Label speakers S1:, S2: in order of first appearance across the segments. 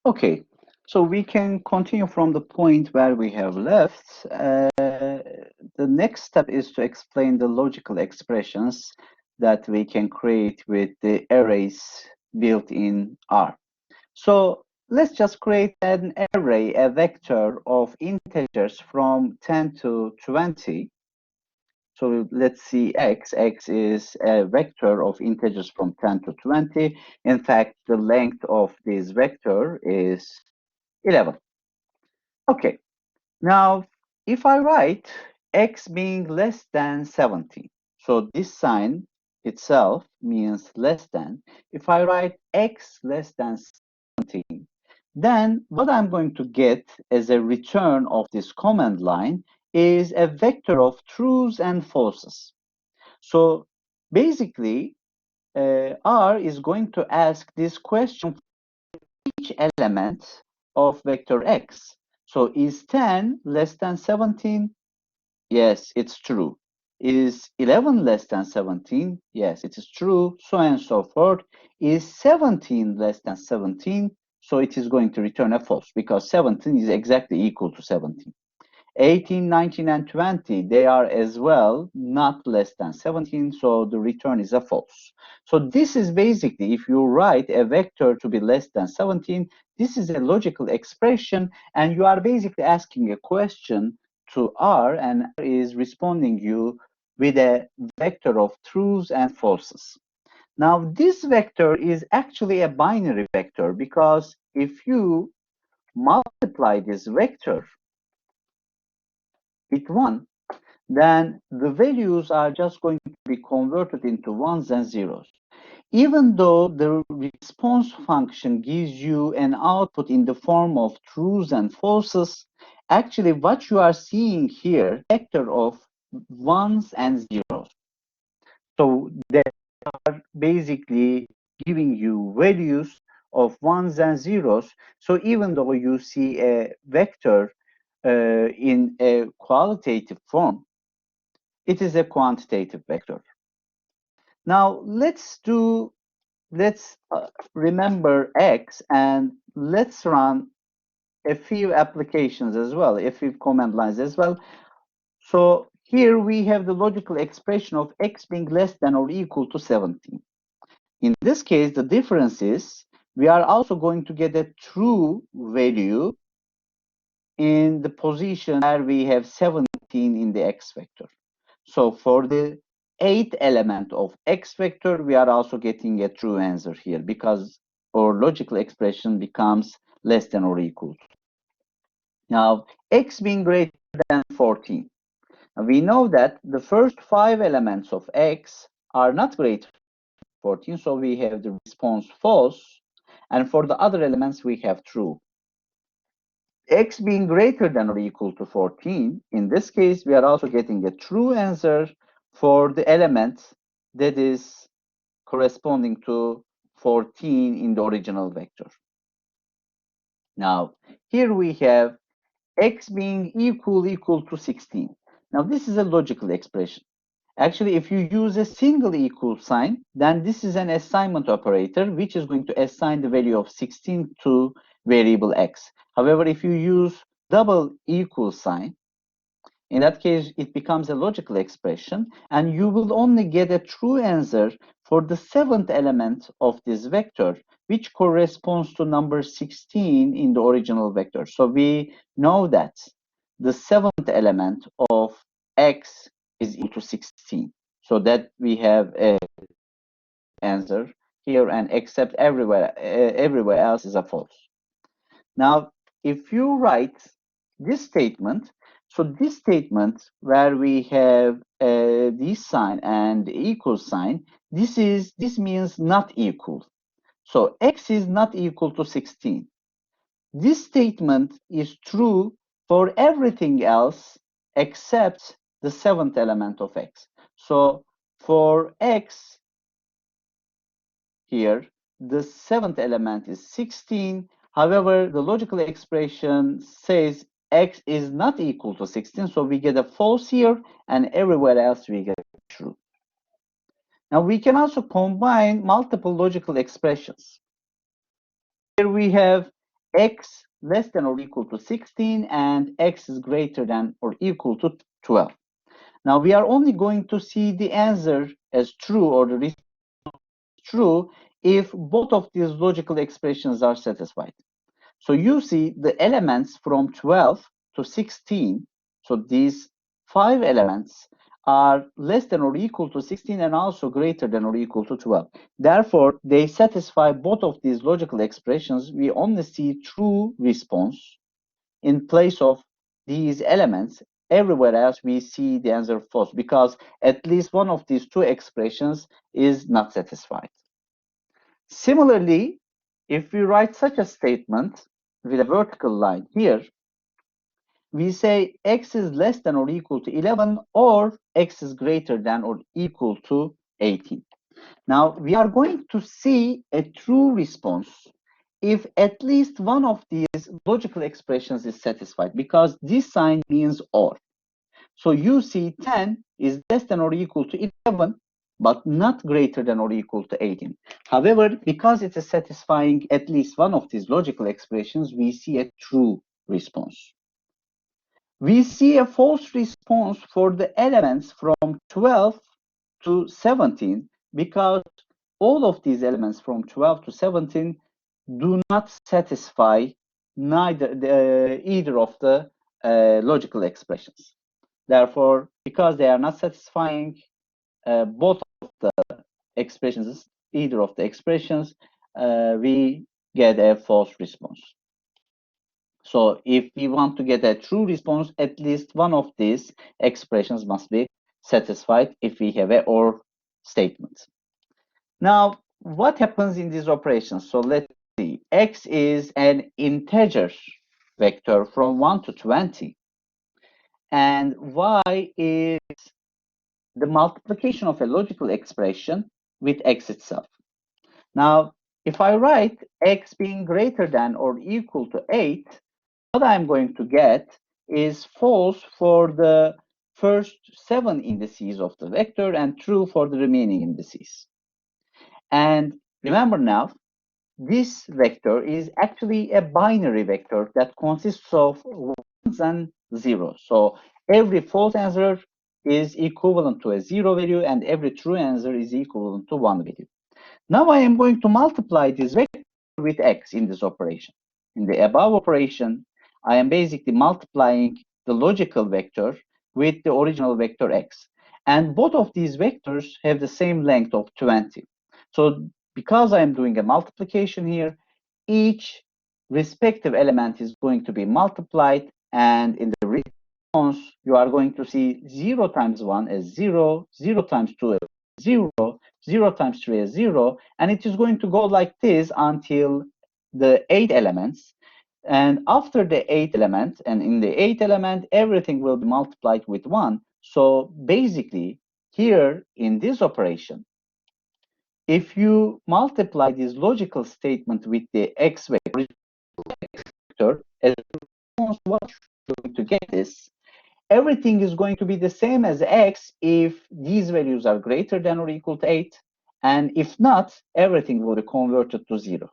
S1: Okay, so we can continue from the point where we have left. The next step is to explain the logical expressions that we can create with the arrays built in R. So let's just create an array, a vector of integers from 10 to 20. So let's see x. X is a vector of integers from 10 to 20. In fact, the length of this vector is 11. Okay, now if I write x being less than 17, so this sign itself means less than. If I write x less than 17, then what I'm going to get as a return of this command line is a vector of trues and falses. So basically, R is going to ask this question for each element of vector x. So is 10 less than 17? Yes, it's true. Is 11 less than 17? Yes, it is true, so on and so forth. Is 17 less than 17? So it is going to return a false because 17 is exactly equal to 17. 18, 19, and 20, they are as well not less than 17, so the return is a false. So this is basically, if you write a vector to be less than 17, this is a logical expression, and you are basically asking a question to R, and R is responding you with a vector of trues and falses. Now, this vector is actually a binary vector because if you multiply this vector with 1, then the values are just going to be converted into ones and zeros. Even though the response function gives you an output in the form of trues and falses, actually what you are seeing here, vector of ones and zeros. So they are basically giving you values of ones and zeros. So even though you see a vector in a qualitative form, it is a quantitative vector. Now let's remember X and let's run a few applications as well, a few command lines as well. So here we have the logical expression of X being less than or equal to 17. In this case, the difference is we are also going to get a true value in the position where we have 17 in the X vector. So for the 8th element of X vector, we are also getting a true answer here because our logical expression becomes less than or equal to. Now, X being greater than 14. Now, we know that the first 5 elements of X are not greater than 14, so we have the response false, and for the other elements, we have true. X being greater than or equal to 14, in this case, we are also getting a true answer for the element that is corresponding to 14 in the original vector. Now, here we have X being equal to 16. Now, this is a logical expression. Actually, if you use a single equal sign, then this is an assignment operator, which is going to assign the value of 16 to variable X. However, if you use double equal sign, in that case, it becomes a logical expression, and you will only get a true answer for the 7th element of this vector, which corresponds to number 16 in the original vector. So we know that the 7th element of X is equal to 16. So that we have an answer here, and except everywhere else is a false. Now, if you write this statement, so this statement where we have this sign and equal sign, this means not equal. So X is not equal to 16. This statement is true for everything else except the 7th element of X. So for X here, the 7th element is 16. However, the logical expression says X is not equal to 16, so we get a false here, and everywhere else we get true. Now we can also combine multiple logical expressions. Here we have x less than or equal to 16 and x is greater than or equal to 12. Now we are only going to see the answer as true or the response true if both of these logical expressions are satisfied. So you see the elements from 12 to 16, so these 5 elements are less than or equal to 16 and also greater than or equal to 12. Therefore, they satisfy both of these logical expressions. We only see true response in place of these elements. Everywhere else, we see the answer false because at least one of these two expressions is not satisfied. Similarly, if we write such a statement with a vertical line here, we say x is less than or equal to 11 or x is greater than or equal to 18. Now, we are going to see a true response if at least one of these logical expressions is satisfied, because this sign means or. So you see 10 is less than or equal to 11, but not greater than or equal to 18. However, because it is satisfying at least one of these logical expressions, we see a true response. We see a false response for the elements from 12 to 17 because all of these elements from 12 to 17 do not satisfy either of the logical expressions. Therefore, because they are not satisfying both of the expressions, either of the expressions, we get a false response. So if we want to get a true response, at least one of these expressions must be satisfied if we have a or statement. Now, what happens in these operations? So let's see. X is an integer vector from 1 to 20, and y is the multiplication of a logical expression with x itself. Now, if I write x being greater than or equal to 8, what I'm going to get is false for the first 7 indices of the vector and true for the remaining indices. And remember now, this vector is actually a binary vector that consists of ones and zeros. So every false answer is equivalent to a 0 value and every true answer is equivalent to 1 value. Now I am going to multiply this vector with x in this operation. In the above operation, I am basically multiplying the logical vector with the original vector x. And both of these vectors have the same length of 20. So because I am doing a multiplication here, each respective element is going to be multiplied, and in the response, you are going to see 0 times 1 as 0, 0 times 2 as 0, 0 times 3 is 0, and it is going to go like this until the 8 elements. And after the 8 element, and in the 8 element, everything will be multiplied with 1. So basically, here in this operation, if you multiply this logical statement with the x vector, as what you're going to get is everything is going to be the same as x if these values are greater than or equal to 8, and if not, everything will be converted to 0.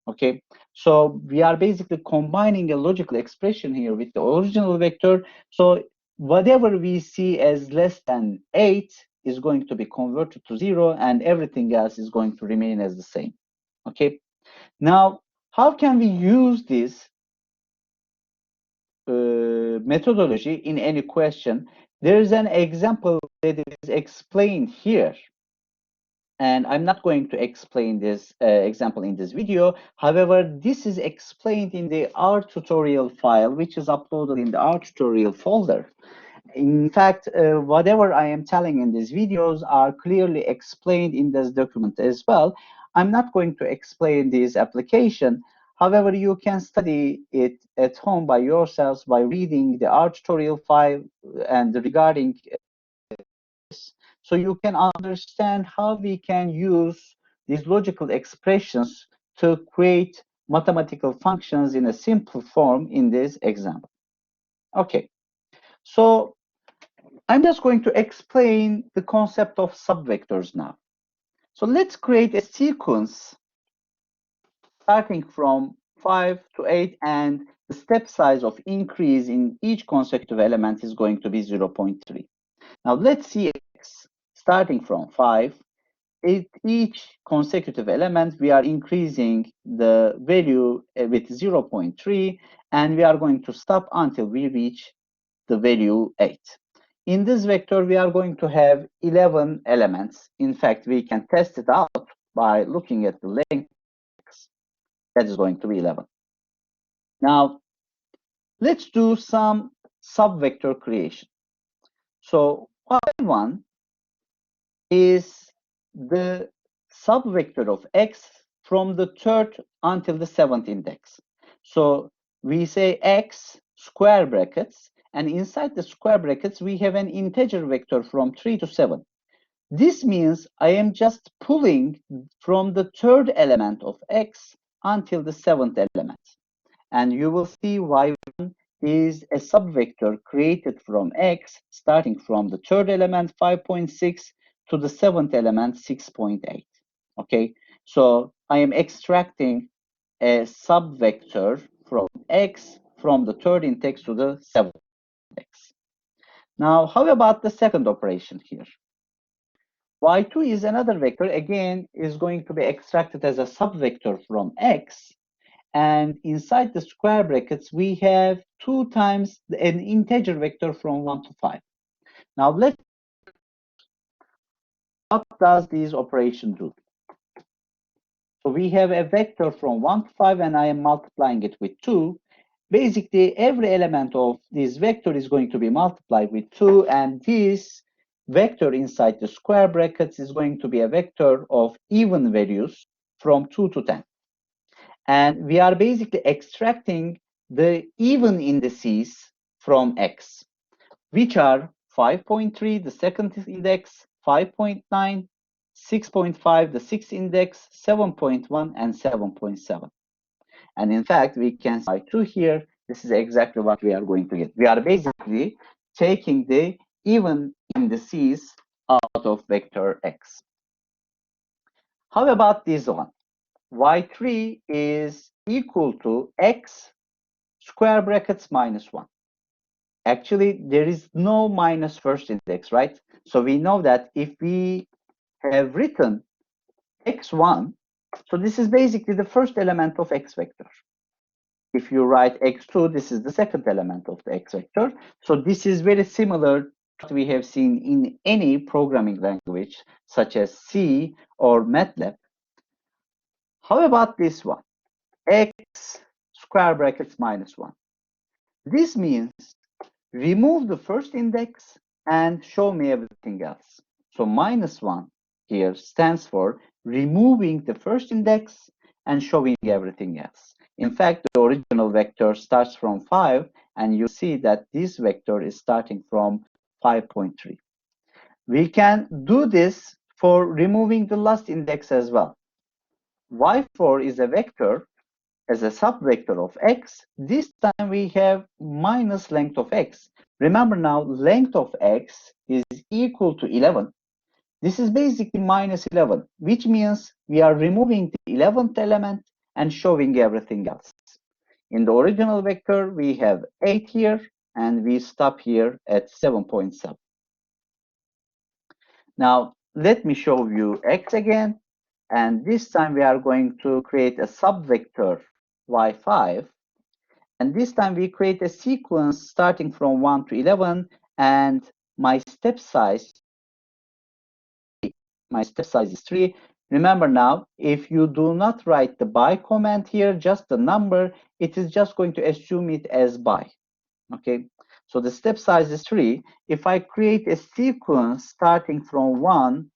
S1: Okay, so we are basically combining a logical expression here with the original vector. So whatever we see as less than 8 is going to be converted to 0, and everything else is going to remain as the same. Okay, now how can we use this methodology in any question? There is an example that is explained here, and I'm not going to explain this example in this video. However, this is explained in the R tutorial file, which is uploaded in the R tutorial folder. In fact, whatever I am telling in these videos are clearly explained in this document as well. I'm not going to explain this application. However, you can study it at home by yourselves by reading the R tutorial file and regarding this, so you can understand how we can use these logical expressions to create mathematical functions in a simple form in this example. Okay, so I'm just going to explain the concept of subvectors now. So let's create a sequence starting from 5 to 8, and the step size of increase in each consecutive element is going to be 0.3. Now let's see x starting from 5. At each consecutive element, we are increasing the value with 0.3, and we are going to stop until we reach the value 8. In this vector, we are going to have 11 elements. In fact, we can test it out by looking at the length. That is going to be 11. Now, let's do some subvector creation. So, y1 is the subvector of x from the 3rd until the 7th index. So we say x square brackets, and inside the square brackets, we have an integer vector from 3 to 7. This means I am just pulling from the 3rd element of x until the 7th element. And you will see y1 is a subvector created from x, starting from the 3rd element, 5.6, to the 7th element, 6.8. Okay, so I am extracting a subvector from x from the 3rd index to the 7th index. Now, how about the second operation here? y2 is another vector, again, is going to be extracted as a subvector from x, and inside the square brackets, we have 2 times an integer vector from 1 to 5. Now, what does this operation do? So we have a vector from 1 to 5, and I am multiplying it with 2. Basically, every element of this vector is going to be multiplied with 2, and this vector inside the square brackets is going to be a vector of even values from 2 to 10. And we are basically extracting the even indices from x, which are 5.3, the second index, 5.9, 6.5, the sixth index, 7.1, and 7.7. And in fact, we can see by 2 here, this is exactly what we are going to get. We are basically taking the even indices out of vector x. How about this one? y3 is equal to x square brackets minus 1. Actually, there is no minus first index, right? So we know that if we have written x1, so this is basically the first element of x vector. If you write x2, this is the second element of the x vector. So this is very similar to what we have seen in any programming language, such as C or MATLAB. How about this one? X square brackets minus 1. This means remove the first index and show me everything else. So minus 1 here stands for removing the first index and showing everything else. In fact, the original vector starts from 5, and you see that this vector is starting from 5.3. We can do this for removing the last index as well. y4 is a vector as a subvector of x. This time we have minus length of x. Remember now, length of x is equal to 11. This is basically minus 11, which means we are removing the 11th element and showing everything else. In the original vector, we have 8 here, and we stop here at 7.7. Now, let me show you x again. And this time we are going to create a subvector y5. And this time we create a sequence starting from 1 to 11, and my step size is 3. Remember now, if you do not write the by command here, just the number, it is just going to assume it as by. Okay, so the step size is 3. If I create a sequence starting from 1,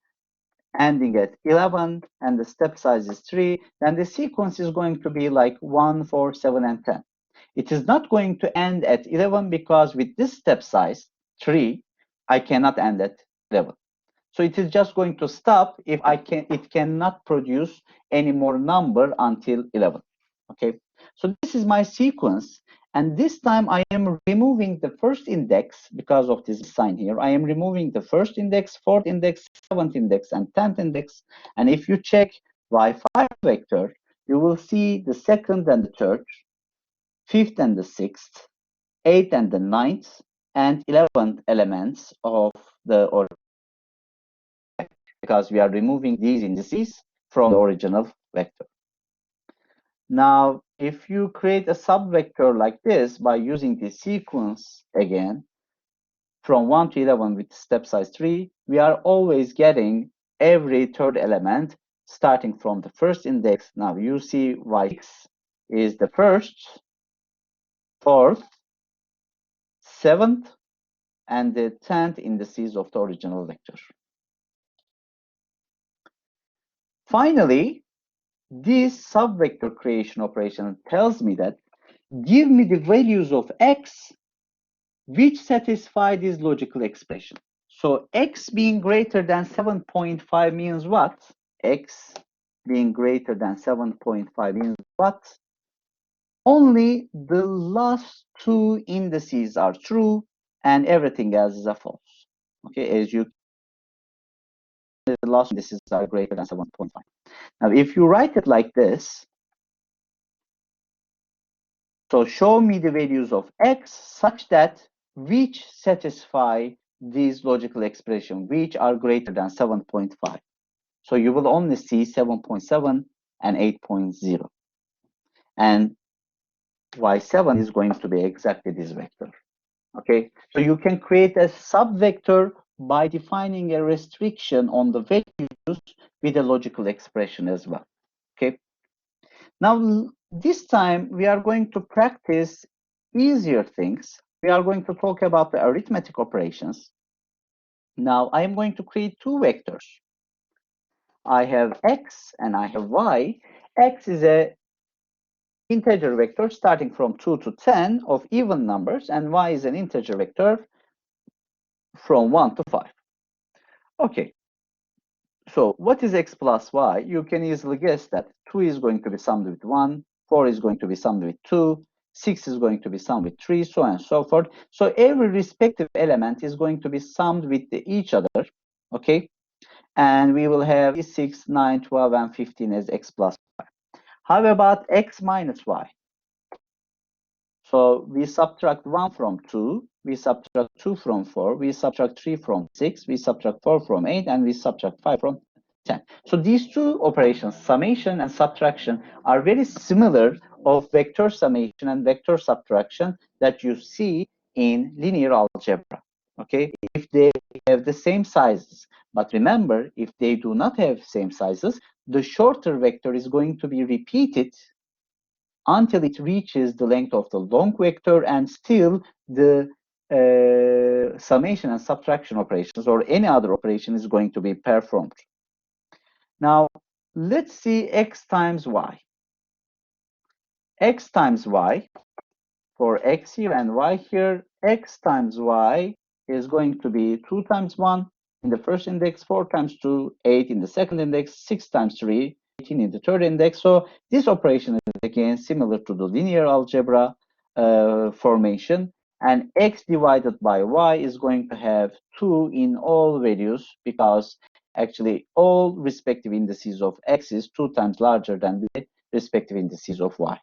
S1: ending at 11, and the step size is 3, then the sequence is going to be like 1, 4, 7, and 10. It is not going to end at 11 because with this step size, 3, I cannot end at 11. So it is just going to stop if it cannot produce any more number until 11. Okay, so this is my sequence, and this time I am removing the first index because of this sign here. I am removing the first index, fourth index, seventh index, and 10th index. And if you check y5 vector, you will see the second and the third, fifth and the sixth, eighth and the ninth, and 11th elements of the original, because we are removing these indices from the original vector. Now, if you create a subvector like this by using the sequence again, from 1 to 11 with step size 3, we are always getting every third element starting from the first index. Now you see y6 is the first, fourth, seventh, and the 10th indices of the original vector. Finally, this subvector creation operation tells me that give me the values of x which satisfy this logical expression. So x being greater than 7.5 means what? X being greater than 7.5 means what? Only the last two indices are true and everything else is a false. Okay, as you, the last indices are greater than 7.5. Now, if you write it like this, so show me the values of x such that which satisfy these logical expression, which are greater than 7.5. So you will only see 7.7 and 8.0. And y7 is going to be exactly this vector. Okay, so you can create a subvector by defining a restriction on the values with a logical expression as well. Okay, now this time we are going to practice easier things. We are going to talk about the arithmetic operations. Now I am going to create two vectors. I have x and I have y. X is a integer vector starting from 2 to 10 of even numbers, and y is an integer vector from 1 to 5. Okay, so what is x plus y? You can easily guess that 2 is going to be summed with 1, 4 is going to be summed with 2, 6 is going to be summed with 3, so on and so forth. So every respective element is going to be summed with each other, okay? And we will have 6, 9, 12, and 15 as x plus y. How about x minus y? So we subtract 1 from 2, we subtract 2 from 4, we subtract 3 from 6, we subtract 4 from 8, and we subtract 5 from 10. So these two operations, summation and subtraction, are very similar of vector summation and vector subtraction that you see in linear algebra. Okay, if they have the same sizes. But remember, if they do not have same sizes, the shorter vector is going to be repeated until it reaches the length of the long vector, and still the summation and subtraction operations or any other operation is going to be performed. Now, let's see x times y. X times y, for x here and y here, x times y is going to be 2 times 1 in the first index, 4 times 2, 8 in the second index, 6 times 3, 18 in the third index. So this operation is again similar to the linear algebra formation, and x divided by y is going to have 2 in all values, because actually all respective indices of x is 2 times larger than the respective indices of y.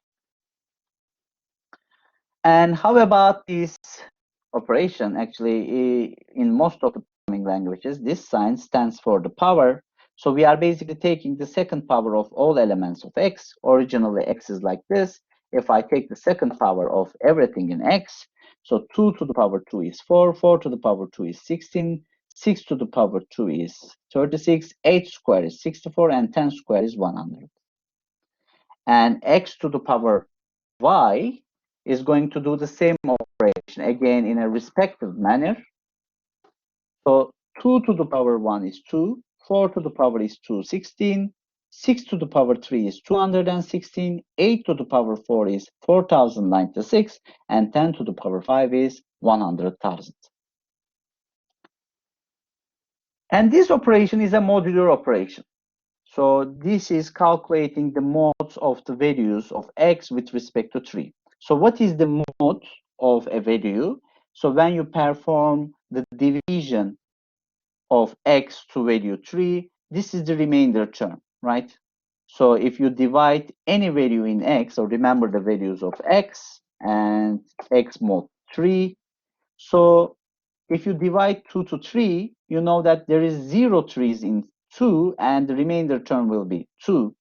S1: And how about this operation? Actually, in most of the programming languages, this sign stands for the power. So we are basically taking the second power of all elements of x. Originally, x is like this. If I take the second power of everything in x, so 2 to the power 2 is 4, 4 to the power 2 is 16, 6 to the power 2 is 36, 8 squared is 64, and 10 squared is 100. And x to the power y is going to do the same operation again in a respective manner. So 2 to the power 1 is 2, 4 to the power is 216, 6 to the power 3 is 216, 8 to the power 4 is 4096, and 10 to the power 5 is 100,000. And this operation is a modular operation. So this is calculating the modes of the values of x with respect to 3. So what is the mode of a value? So when you perform the division of x to value 3, this is the remainder term, right? So if you divide any value in x, so remember the values of x and x mod 3. So if you divide 2 to 3, you know that there is 0 trees in 2 and the remainder term will be 2.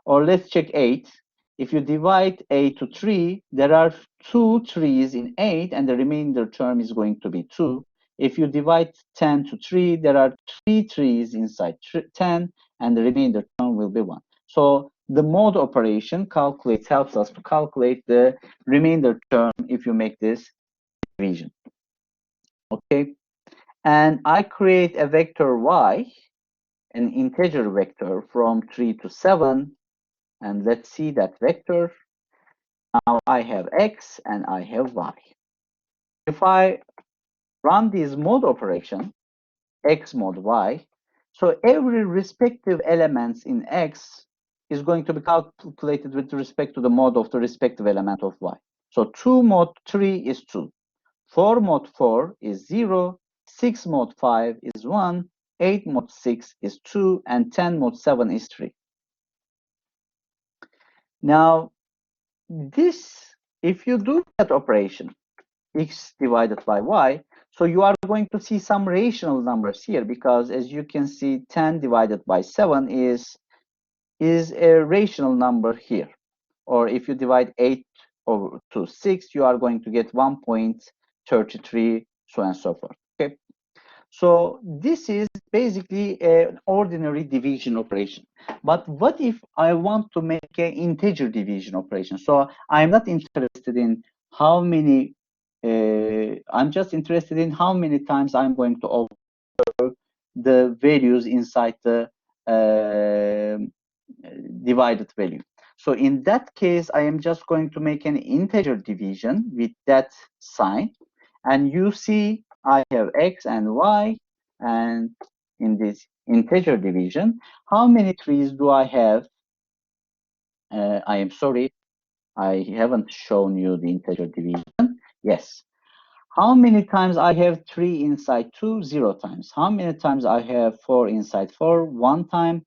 S1: Or let's check 8. If you divide 8 to 3, there are 2 trees in 8 and the remainder term is going to be 2. If you divide 10 to 3, there are 3 trees inside 10 and the remainder term will be 1. So the mode operation helps us to calculate the remainder term if you make this division. Okay, and I create a vector y, an integer vector from 3 to 7, and let's see that vector. Now I have x and I have y. If I run this mode operation, x mod y, so every respective elements in x is going to be calculated with respect to the mode of the respective element of y. So 2 mod 3 is 2, 4 mod 4 is 0, 6 mod 5 is 1, 8 mod 6 is 2, and 10 mod 7 is 3. Now, this, if you do that operation, x divided by y, so you are going to see some rational numbers here, because as you can see, 10 divided by 7 is a rational number here. Or if you divide 8 over to 6, you are going to get 1.33, so on and so forth. Okay. So this is basically an ordinary division operation. But what if I want to make an integer division operation? So I'm not interested in how many, I'm just interested in how many times I'm going to over the values inside the divided value. So in that case, I am just going to make an integer division with that sign. And you see I have x and y, and in this integer division, how many trees do I have? I am sorry, I haven't shown you the integer division. Yes. How many times I have 3 inside 2? 0 times. How many times I have 4 inside 4? 1 time.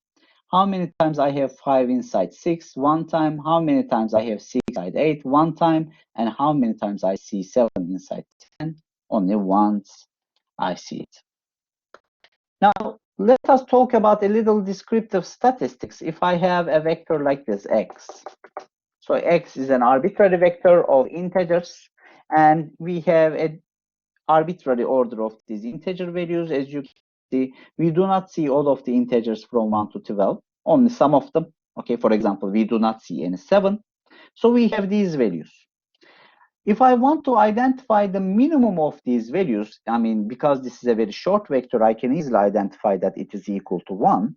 S1: How many times I have 5 inside 6? 1 time. How many times I have 6 inside 8? 1 time. And how many times I see 7 inside 10? Only once I see it. Now, let us talk about a little descriptive statistics. If I have a vector like this, x. So x is an arbitrary vector of integers, and we have an arbitrary order of these integer values. As you can see, we do not see all of the integers from 1 to 12, only some of them. Okay, for example, we do not see any 7. So we have these values. If I want to identify the minimum of these values, I mean, because this is a very short vector, I can easily identify that it is equal to 1.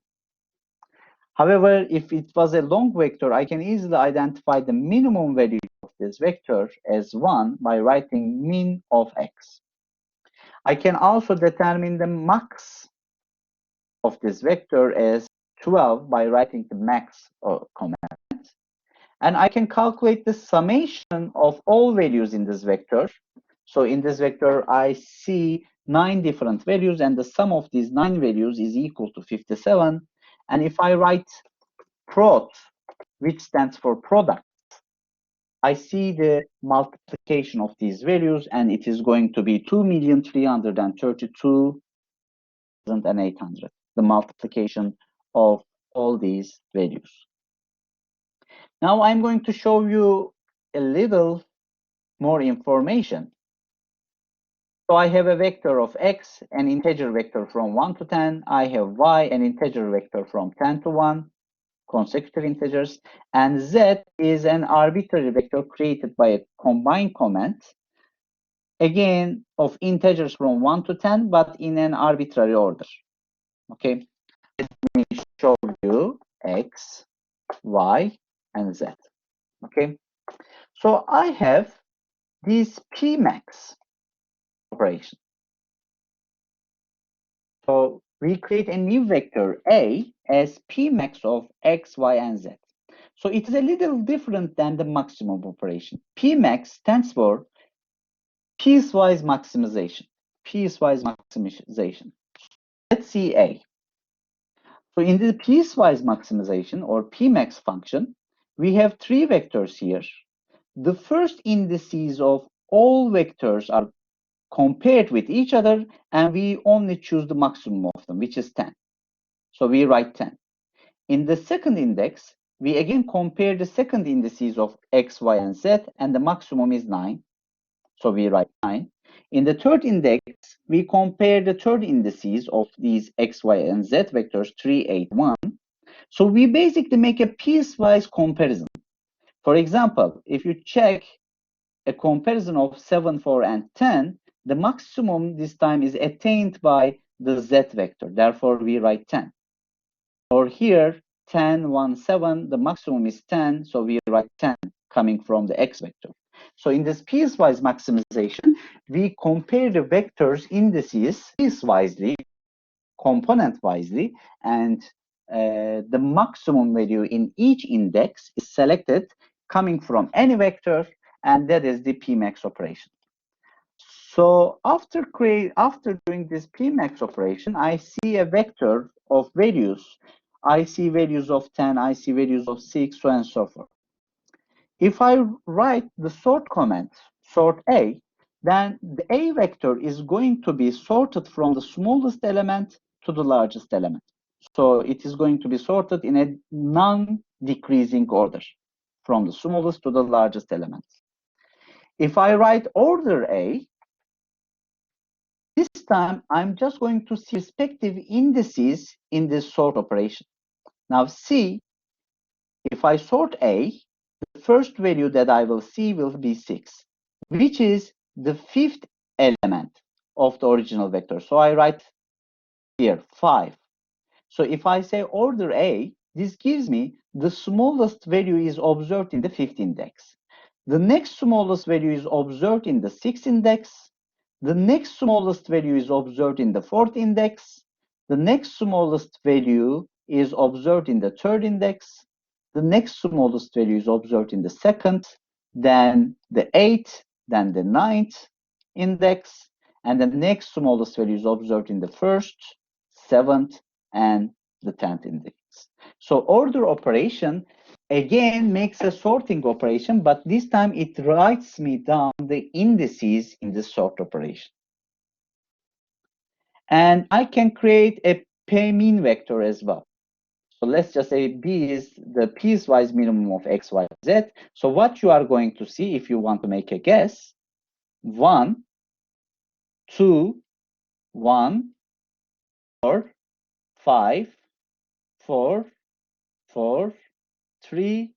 S1: However, if it was a long vector, I can easily identify the minimum value of this vector as 1 by writing min of x. I can also determine the max of this vector as 12 by writing the max command. And I can calculate the summation of all values in this vector. So in this vector, I see 9 different values, and the sum of these 9 values is equal to 57. And if I write prod, which stands for product, I see the multiplication of these values, and it is going to be 2,332,800, the multiplication of all these values. Now I'm going to show you a little more information. So I have a vector of x, an integer vector from 1 to 10. I have y, an integer vector from 10 to 1, consecutive integers. And z is an arbitrary vector created by a combine comment, again, of integers from 1 to 10, but in an arbitrary order. Okay, let me show you x, y, and z. Okay, so I have this P max operation. So we create a new vector A as P max of x, y, and z. So it is a little different than the maximum operation. P max stands for piecewise maximization. Piecewise maximization. Let's see A. So in the piecewise maximization or Pmax function, we have three vectors here. The first indices of all vectors are compared with each other, and we only choose the maximum of them, which is 10. So we write 10. In the second index, we again compare the second indices of x, y, and z, and the maximum is 9. So we write 9. In the third index, we compare the third indices of these x, y, and z vectors, 3, 8, 1. So we basically make a piecewise comparison. For example, if you check a comparison of 7, 4, and 10, the maximum this time is attained by the z vector. Therefore, we write 10. Or here, 10, 1, 7, the maximum is 10, so we write 10 coming from the x vector. So in this piecewise maximization, we compare the vectors indices piecewisely, component-wisely, and the maximum value in each index is selected coming from any vector, and that is the Pmax operation. So after doing this Pmax operation, I see a vector of values. I see values of 10, I see values of 6, so on and so forth. If I write the sort command, sort A, then the A vector is going to be sorted from the smallest element to the largest element. So it is going to be sorted in a non-decreasing order, from the smallest to the largest element. If I write order A, this time I'm just going to see respective indices in this sort operation. Now see, if I sort A, the first value that I will see will be 6, which is the fifth element of the original vector. So I write here 5. So if I say order A, this gives me the smallest value is observed in the fifth index. The next smallest value is observed in the sixth index. The next smallest value is observed in the fourth index. The next smallest value is observed in the third index. The next smallest value is observed in the second, then the eighth, then the ninth index, and the next smallest value is observed in the first, seventh, and the 10th index. So order operation again makes a sorting operation, but this time it writes me down the indices in the sort operation. And I can create a pay-mean vector as well. So let's just say B is the piecewise minimum of X, Y, Z. So what you are going to see if you want to make a guess, 1, 2, 1, 4, 5, 4, 4, 3,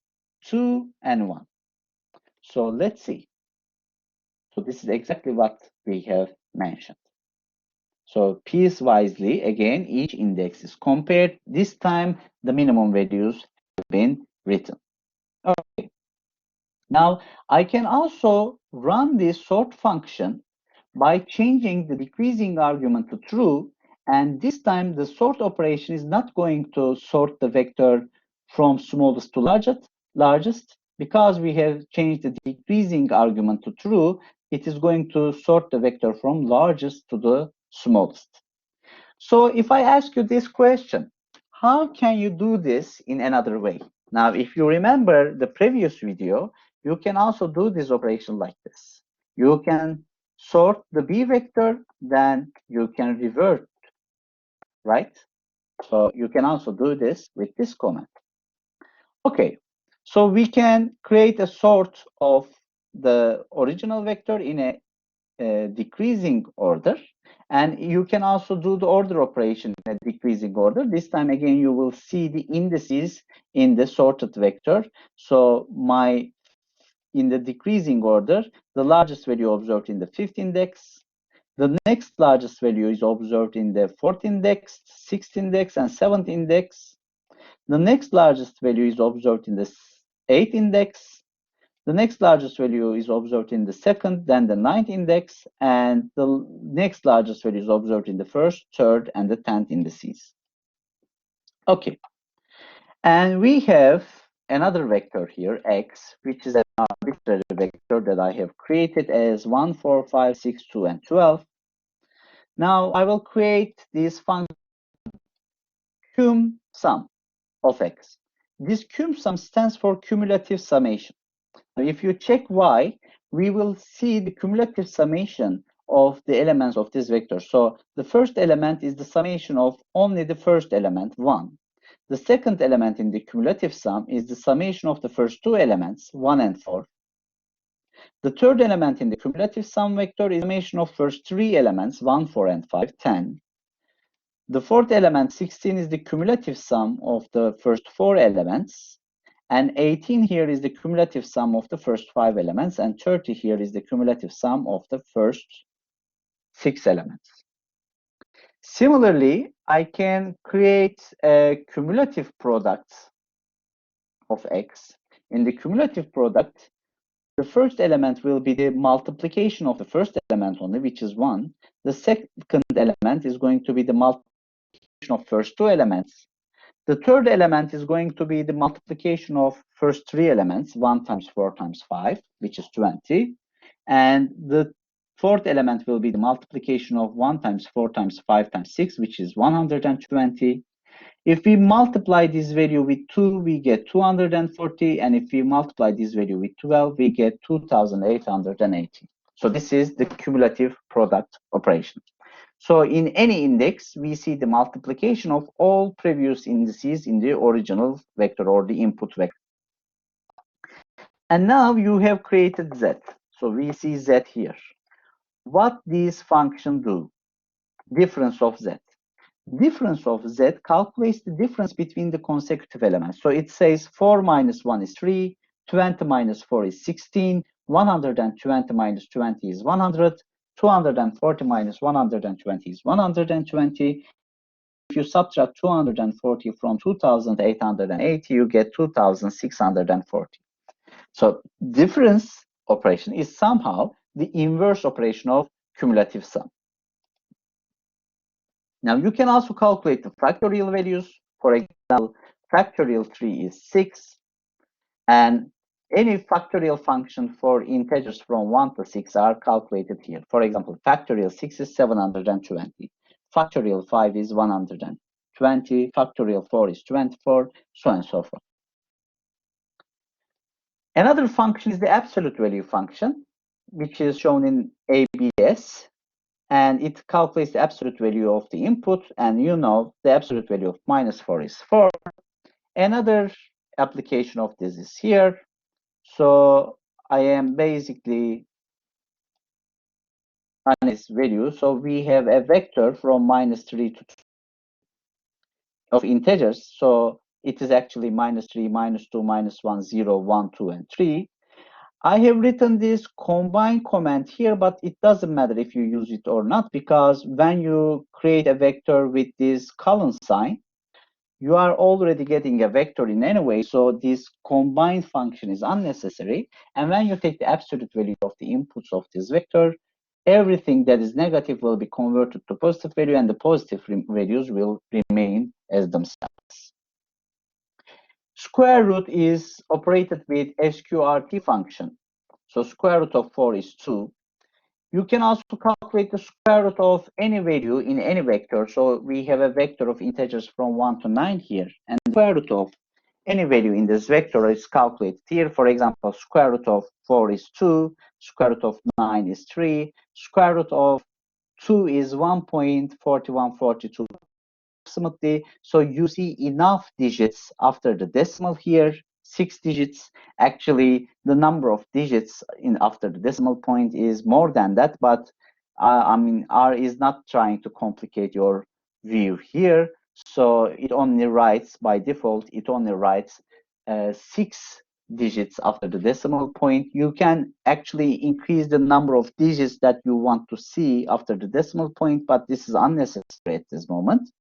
S1: 2, and 1. So let's see. So this is exactly what we have mentioned. So piecewisely, again, each index is compared. This time, the minimum values have been written. Okay. Now, I can also run this sort function by changing the decreasing argument to true. And this time, the sort operation is not going to sort the vector from smallest to largest. Because we have changed the decreasing argument to true, it is going to sort the vector from largest to the smallest. So if I ask you this question, how can you do this in another way? Now, if you remember the previous video, you can also do this operation like this. You can sort the B vector, then you can revert, right? So you can also do this with this command. Okay, so we can create a sort of the original vector in a decreasing order, and you can also do the order operation in a decreasing order. This time again you will see the indices in the sorted vector. So in the decreasing order, the largest value observed in the fifth index, the next largest value is observed in the fourth index, sixth index, and seventh index. The next largest value is observed in the eighth index. The next largest value is observed in the second, then the ninth index, and the next largest value is observed in the first, third, and the 10th indices. Okay. And we have another vector here, x, which is an arbitrary vector that I have created as 1, 4, 5, 6, 2, and 12. Now I will create these functions cum sum of x. This cum sum stands for cumulative summation. Now, if you check y, we will see the cumulative summation of the elements of this vector. So the first element is the summation of only the first element, 1. The second element in the cumulative sum is the summation of the first two elements, 1 and 4. The third element in the cumulative sum vector is the summation of first three elements, 1, 4, and 5, 10. The fourth element, 16, is the cumulative sum of the first four elements. And 18 here is the cumulative sum of the first 5 elements. And 30 here is the cumulative sum of the first 6 elements. Similarly, I can create a cumulative product of x. In the cumulative product, the first element will be the multiplication of the first element only, which is 1. The second element is going to be the multiplication of first two elements. The third element is going to be the multiplication of first three elements, 1 times 4 times 5, which is 20. And the fourth element will be the multiplication of 1 times 4 times 5 times 6, which is 120. If we multiply this value with 2, we get 240. And if we multiply this value with 12, we get 2880. So this is the cumulative product operation. So in any index, we see the multiplication of all previous indices in the original vector or the input vector. And now you have created z. So we see z here. What these functions do? Difference of z. Difference of z calculates the difference between the consecutive elements. So it says 4 minus 1 is 3, 20 minus 4 is 16, 120 minus 20 is 100, 240 minus 120 is 120. If you subtract 240 from 2880, you get 2640. So difference operation is somehow the inverse operation of cumulative sum. Now you can also calculate the factorial values. For example, factorial 3 is 6, and any factorial function for integers from 1 to 6 are calculated here. For example, factorial 6 is 720, factorial 5 is 120, factorial 4 is 24, so on and so forth. Another function is the absolute value function, which is shown in ABS. And it calculates the absolute value of the input, and you know the absolute value of minus 4 is 4. Another application of this is here. So I am basically on this value. So we have a vector from minus 3 to 2 of integers. So it is actually minus 3, minus 2, minus 1, 0, 1, 2, and 3. I have written this combine comment here, but it doesn't matter if you use it or not, because when you create a vector with this colon sign, you are already getting a vector in any way, so this combine function is unnecessary. And when you take the absolute value of the inputs of this vector, everything that is negative will be converted to positive value, and the positive values will remain as themselves. Square root is operated with sqrt function. So square root of 4 is 2. You can also calculate the square root of any value in any vector. So we have a vector of integers from 1 to 9 here. And the square root of any value in this vector is calculated here. For example, square root of 4 is 2. Square root of 9 is 3. Square root of 2 is 1.4142. Approximately. So you see enough digits after the decimal here, 6 digits. Actually, the number of digits after the decimal point is more than that, but I mean, R is not trying to complicate your view here. So it only writes, by default, it only writes 6 digits after the decimal point. You can actually increase the number of digits that you want to see after the decimal point, but this is unnecessary at this moment.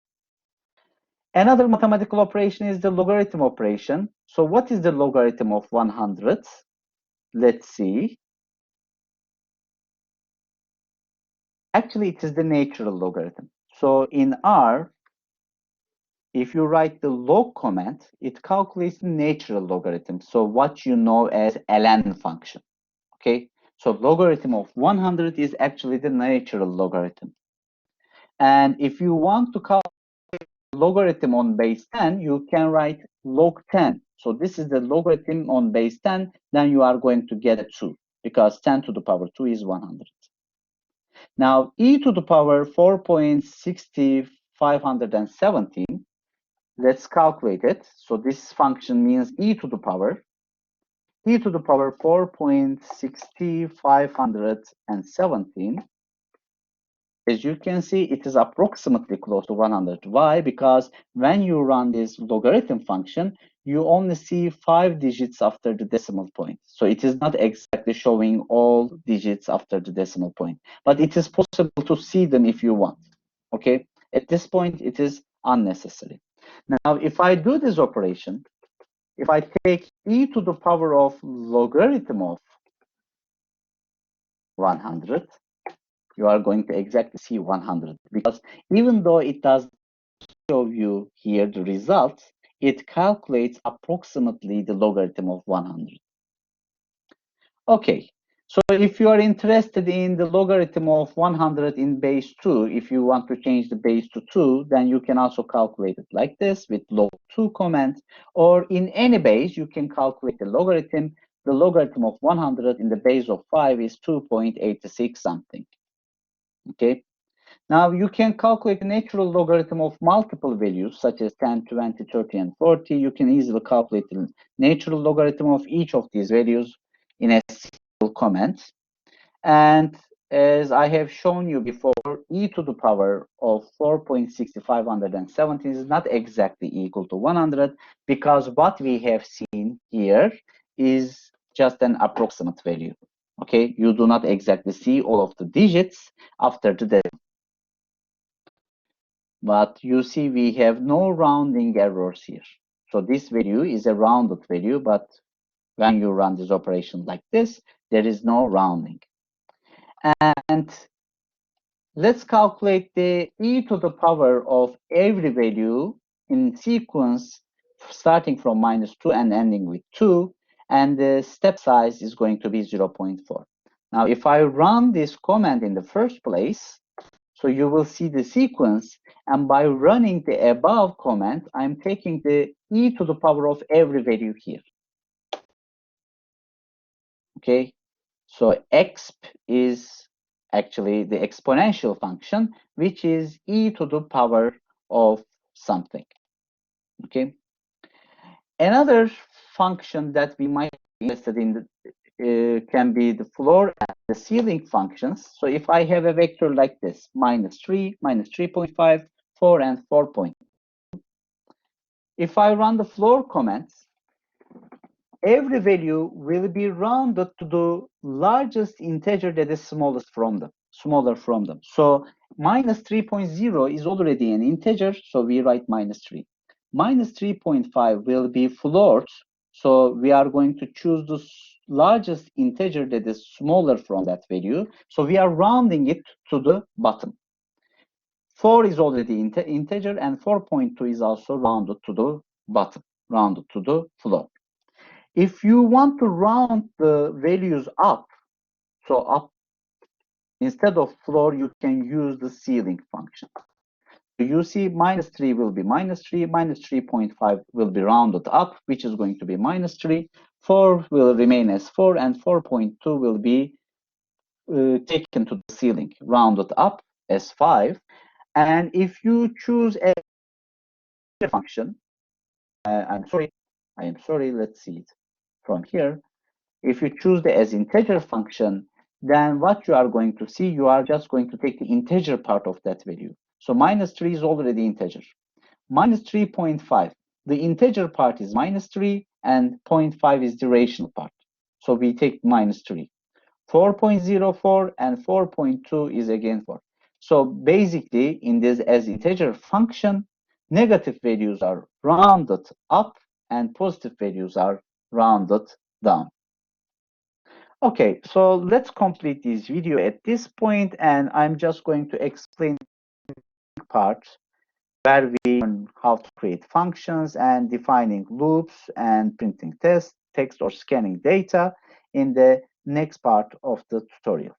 S1: Another mathematical operation is the logarithm operation. So what is the logarithm of 100? Let's see. Actually, it is the natural logarithm. So in R, if you write the log command, it calculates the natural logarithm. So what you know as ln function. Okay. So logarithm of 100 is actually the natural logarithm. And if you want to calculate logarithm on base 10, you can write log 10. So this is the logarithm on base 10, then you are going to get a 2, because 10 to the power 2 is 100. Now, e to the power 4.60517, let's calculate it. So this function means e to the power 4.60517. As you can see, it is approximately close to 100. Why? Because when you run this logarithm function, you only see 5 digits after the decimal point. So it is not exactly showing all digits after the decimal point, but it is possible to see them if you want. Okay? At this point, it is unnecessary. Now, if I do this operation, if I take e to the power of logarithm of 100, you are going to exactly see 100, because even though it does show you here the results, it calculates approximately the logarithm of 100. Okay, so if you are interested in the logarithm of 100 in base 2, if you want to change the base to 2, then you can also calculate it like this with log 2 command, or in any base, you can calculate the logarithm. The logarithm of 100 in the base of 5 is 2.86 something. Okay. Now you can calculate the natural logarithm of multiple values such as 10, 20, 30, and 40. You can easily calculate the natural logarithm of each of these values in a single command. And as I have shown you before, e to the power of 4.6517 is not exactly equal to 100, because what we have seen here is just an approximate value. Okay, you do not exactly see all of the digits after the decimal. But you see we have no rounding errors here. So this value is a rounded value, but when you run this operation like this, there is no rounding. And let's calculate the e to the power of every value in sequence starting from -2 and ending with 2, and the step size is going to be 0.4. Now, if I run this command in the first place, so you will see the sequence, and by running the above command, I'm taking the e to the power of every value here. Okay, so exp is actually the exponential function, which is e to the power of something. Okay, another function that we might be interested in can be the floor and the ceiling functions. So if I have a vector like this, -3, -3.5, 4, and 4. If I run the floor commands, every value will be rounded to the largest integer that is smaller from them. So -3.0 is already an integer, so we write -3. -3.5 will be floored, so we are going to choose the largest integer that is smaller from that value. So we are rounding it to the bottom. 4 is already integer, and 4.2 is also rounded to the bottom, rounded to the floor. If you want to round the values up, so up, instead of floor, you can use the ceiling function. So you see -3 will be -3, -3.5 will be rounded up, which is going to be -3, 4 will remain as 4, and 4.2 will be taken to the ceiling, rounded up as 5. And if you choose a function, I am sorry, let's see it from here. If you choose the as integer function, then what you are going to see, you are just going to take the integer part of that value. So -3 is already integer. -3.5, the integer part is -3, and 0.5 is the rational part. So we take -3. 4.04 and 4.2 is again 4. So basically, in this as integer function, negative values are rounded up and positive values are rounded down. Okay, so let's complete this video at this point, and I'm just going to explain the part where we learn how to create functions and defining loops and printing text or scanning data in the next part of the tutorial.